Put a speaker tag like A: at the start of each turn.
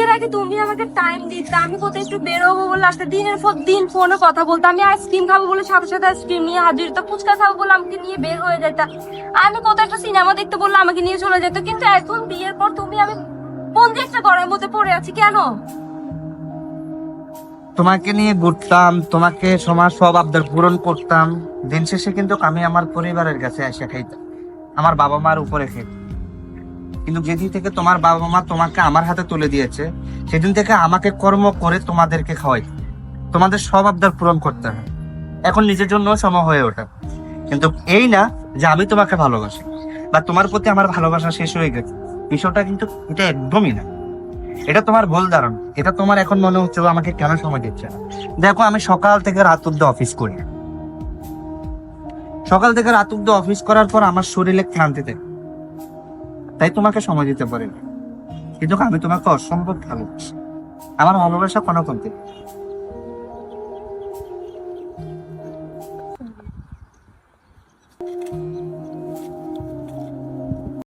A: বিয়ের আগে তুমি আমাকে টাইম দিতে, আমি কোথায় একটু বেরোবো বলে আসতে দিনের পর দিন ফোনে কথা বলতে, আমি আইসক্রিম খাবো বলে সাথে সাথে আইসক্রিম নিয়ে হাজির, তো ফুচকা খাবো বলে আমাকে নিয়ে বের হয়ে যেত, আমি কোথাও একটা সিনেমা দেখতে বললে আমাকে নিয়ে চলে যেত। কিন্তু এখন বিয়ের পর তুমি আমি বন্দি একটা ঘরের মধ্যে পড়ে আছি কেন?
B: তোমাকে নিয়ে ঘুরতাম, তোমাকে সমাজ সব আবদার পূরণ করতাম, দিন শেষে কিন্তু আমি আমার পরিবারের কাছে এসে খাইতাম, আমার বাবা মার উপরে খেতাম। কিন্তু যেদিন থেকে তোমার বাবা মা তোমাকে আমার হাতে তুলে দিয়েছে, সেদিন থেকে আমাকে কর্ম করে তোমাদেরকে খাওয়াই, তোমাদের সব আবদার পূরণ করতে হবে। এখন নিজের জন্য সময় হয়ে ওঠে, কিন্তু এই না যে আমি তোমাকে ভালোবাসি বা তোমার প্রতি আমার ভালোবাসা শেষ হয়ে গেছে, বিষয়টা কিন্তু এটা একদমই না। এটা তোমার ভুল ধারণা। এটা তোমার এখন মনে হচ্ছে যে আমাকে কেন সময় দিচ্ছে না। দেখো, আমি সকাল থেকে রাত অব্দি অফিস করি, সকাল থেকে রাত অব্দি অফিস করার পর আমার শরীরে ক্লান্তি থাকে, তাই তোমাকে সময় দিতে পারি না। কিন্তু আমি তোমাকে অসম্ভব ভালোবাসি, আমার ভালোবাসা কোনো কমতি নেই।